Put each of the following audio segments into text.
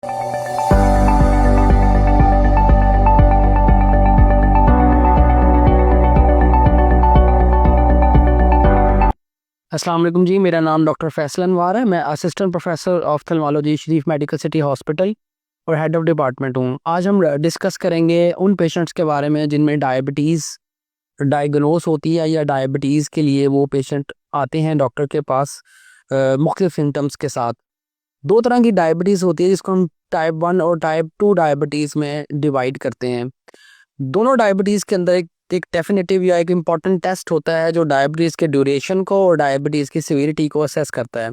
अस्सलाम वालेकुम जी, मेरा नाम डॉक्टर फैसल अनवार है। मैं असिस्टेंट प्रोफेसर ऑफ्थल्मोलॉजी शरीफ मेडिकल सिटी हॉस्पिटल और हेड ऑफ डिपार्टमेंट हूँ। आज हम डिस्कस करेंगे उन पेशेंट्स के बारे में जिनमें डायबिटीज़ डायग्नोस होती है या डायबिटीज़ के लिए वो पेशेंट आते हैं डॉक्टर के पास मुख्तलिफ सिम्टम्स के साथ। दो तरह की डायबिटीज़ होती है जिसको हम टाइप 1 और टाइप 2 डायबिटीज़ में डिवाइड करते हैं। दोनों डायबिटीज़ के अंदर एक डेफिनेटिव या एक इम्पॉर्टेंट टेस्ट होता है जो डायबिटीज़ के ड्यूरेशन को और डायबिटीज़ की सीवियरिटी को असेस करता है।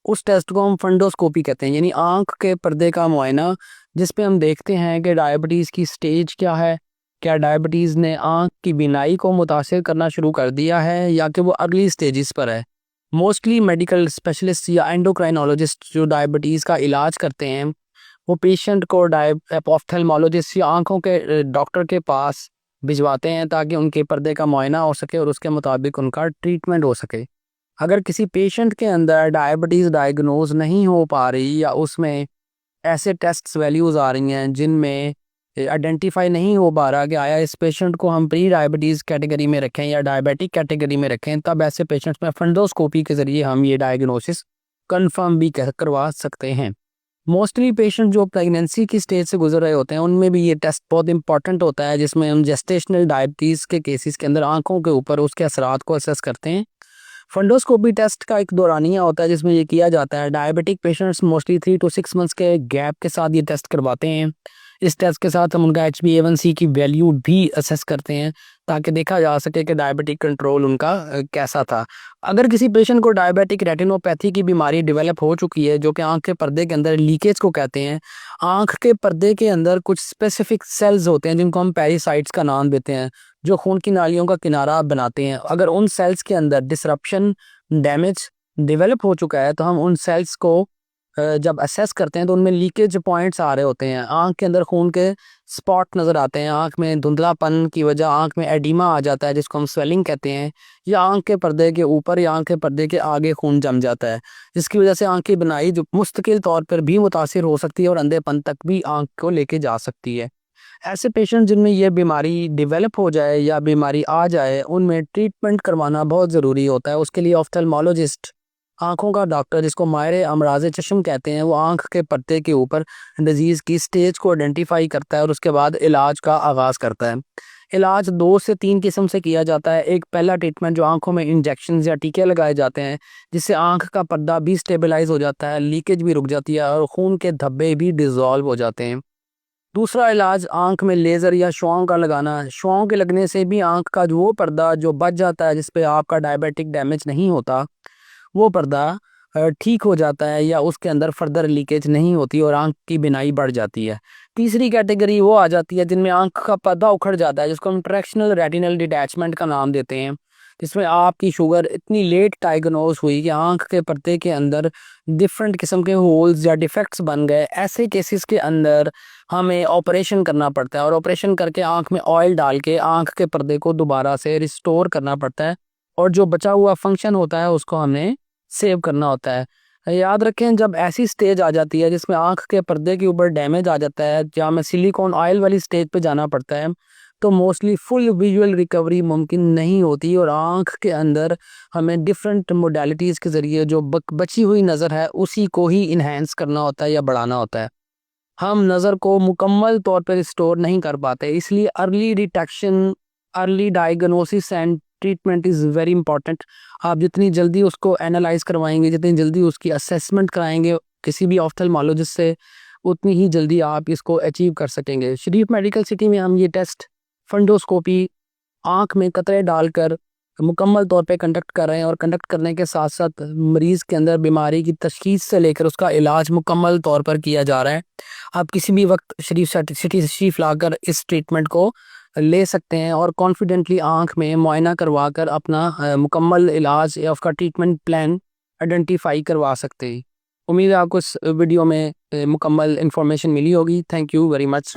उस टेस्ट को हम फंडोस्कोपी कहते हैं, यानी आंख के पर्दे का मुआयना, जिस पे हम देखते हैं कि डायबिटीज़ की स्टेज क्या है, क्या डायबिटीज़ ने आंख की बीनाई को मुतासिर करना शुरू कर दिया है या कि वो अर्ली स्टेजेस पर है। मोस्टली मेडिकल स्पेशलिस्ट या एंडोक्राइनोलॉजिस्ट जो डायबिटीज़ का इलाज करते हैं वो पेशेंट को ऑफ्थल्मोलॉजिस्ट या आंखों के डॉक्टर के पास भिजवाते हैं ताकि उनके पर्दे का मुआयना हो सके और उसके मुताबिक उनका ट्रीटमेंट हो सके। अगर किसी पेशेंट के अंदर डायबिटीज़ डायग्नोज नहीं हो पा रही या उसमें ऐसे टेस्ट वैल्यूज़ आ रही हैं जिनमें आइडेंटिफाई नहीं हो पा रहा कि आया इस पेशेंट को हम प्री डायबिटीज़ कैटेगरी में रखें या डायबिटिक कैटेगरी में रखें, तब ऐसे पेशेंट्स में फंडोस्कोपी के ज़रिए हम ये डायग्नोसिस कंफर्म भी करवा सकते हैं। मोस्टली पेशेंट जो प्रेगनेंसी की स्टेज से गुजर रहे होते हैं उनमें भी ये टेस्ट बहुत इंपॉर्टेंट होता है, जिसमें हम जेस्टेशनल डायबिटीज़ के केसेस के अंदर आंखों के ऊपर उसके असरात को असेस करते हैं। फंडोस्कोपी टेस्ट का एक दौरानिया होता है जिसमें ये किया जाता है। Diabetic patients mostly 3 to 6 months के गैप के साथ ये टेस्ट करवाते हैं। इस टेस्ट के साथ हम उनका HbA1c की वैल्यू भी असेस करते हैं ताकि देखा जा सके कि डायबिटिक कंट्रोल उनका कैसा था। अगर किसी पेशेंट को डायबिटिक रेटिनोपैथी की बीमारी डेवलप हो चुकी है, जो कि आंख के पर्दे के अंदर लीकेज को कहते हैं, आंख के पर्दे के अंदर कुछ स्पेसिफिक सेल्स होते हैं जिनको हम पेरिसाइट्स का नाम देते हैं, जो खून की नालियों का किनारा बनाते हैं। अगर उन सेल्स के अंदर डिसरप्शन, डैमेज डेवलप हो चुका है तो हम उन सेल्स को जब असेस करते हैं तो उनमें लीकेज पॉइंट्स आ रहे होते हैं, आंख के अंदर खून के स्पॉट नज़र आते हैं, आंख में धुंधलापन की वजह आंख में एडिमा आ जाता है जिसको हम स्वेलिंग कहते हैं, या आंख के पर्दे के ऊपर या आंख के पर्दे के आगे खून जम जाता है, जिसकी वजह से आंख की बनाई जो मुस्तकिल तौर पर भी मुतासिर हो सकती है और अंधेपन तक भी आंख को लेके जा सकती है। ऐसे पेशेंट जिनमें यह बीमारी डेवलप हो जाए या बीमारी आ जाए उनमें ट्रीटमेंट करवाना बहुत ज़रूरी होता है। उसके लिए ऑफ्थल्मोलॉजिस्ट, आंखों का डॉक्टर जिसको माहिर अमराज चश्म कहते हैं, वो आंख के पर्दे के ऊपर डिजीज़ की स्टेज को आइडेंटिफाई करता है और उसके बाद इलाज का आगाज़ करता है। इलाज 2 से 3 किस्म से किया जाता है। एक पहला ट्रीटमेंट जो आंखों में इंजेक्शन या टीके लगाए जाते हैं जिससे आंख का पर्दा भी स्टेबलाइज हो जाता है, लीकेज भी रुक जाती है और खून के धब्बे भी डिज़ोल्व हो जाते हैं। दूसरा इलाज आंख में लेज़र या शुआओं का लगाना। शुआओं के लगने से भी आंख का जो वो पर्दा जो बच जाता है जिस पे आपका डायबिटिक डैमेज नहीं होता, वो पर्दा ठीक हो जाता है या उसके अंदर फर्दर लीकेज नहीं होती और आंख की बिनाई बढ़ जाती है। तीसरी कैटेगरी वो आ जाती है जिनमें आंख का पर्दा उखड़ जाता है, जिसको हम ट्रैक्शनल रेटिनल डिटैचमेंट का नाम देते हैं, जिसमें आपकी शुगर इतनी लेट डायग्नोज हुई कि आंख के पर्दे के अंदर डिफरेंट किस्म के होल्स या डिफेक्ट्स बन गए। ऐसे केसेस के अंदर हमें ऑपरेशन करना पड़ता है और ऑपरेशन करके आंख में ऑयल डाल के आंख के पर्दे को दोबारा से रिस्टोर करना पड़ता है और जो बचा हुआ फंक्शन होता है उसको हमें सेव करना होता है। याद रखें, जब ऐसी स्टेज आ जाती है जिसमें आंख के पर्दे के ऊपर डैमेज आ जाता है, जहाँ में सिलिकॉन ऑयल वाली स्टेज पे जाना पड़ता है, तो मोस्टली फुल विजुअल रिकवरी मुमकिन नहीं होती और आंख के अंदर हमें डिफरेंट मोडालिटीज़ के ज़रिए जो बची हुई नज़र है उसी को ही इन्हेंस करना होता है या बढ़ाना होता है। हम नज़र को मुकम्मल तौर पर रिस्टोर नहीं कर पाते, इसलिए early detection, early diagnosis and treatment is very important. आप जितनी जल्दी उसको एनालाइज करवाएंगे, जितनी जल्दी उसकी असेसमेंट कराएंगे किसी भी ऑफ्थल्मोलॉजिस्ट से, उतनी ही जल्दी आप इसको अचीव कर सकेंगे। शरीफ मेडिकल सिटी में हम ये टेस्ट फंडोस्कोपी आँख में कतरे डालकर मुकम्मल तौर पे कंडक्ट कर रहे हैं और कंडक्ट करने के साथ साथ मरीज़ के अंदर बीमारी की तशख़ीस से लेकर उसका इलाज मुकम्मल तौर पर किया जा रहा है। आप किसी भी वक्त शरीफ सिटी तशरीफ़ लाकर इस ट्रीटमेंट को ले सकते हैं और कॉन्फिडेंटली आँख में मुआयना करवा कर अपना मुकम्मल इलाज या उसका ट्रीटमेंट प्लान आइडेंटिफाई करवा सकते हैं। उम्मीद है आपको इस वीडियो में मुकम्मल इन्फॉर्मेशन मिली होगी। Thank you very much.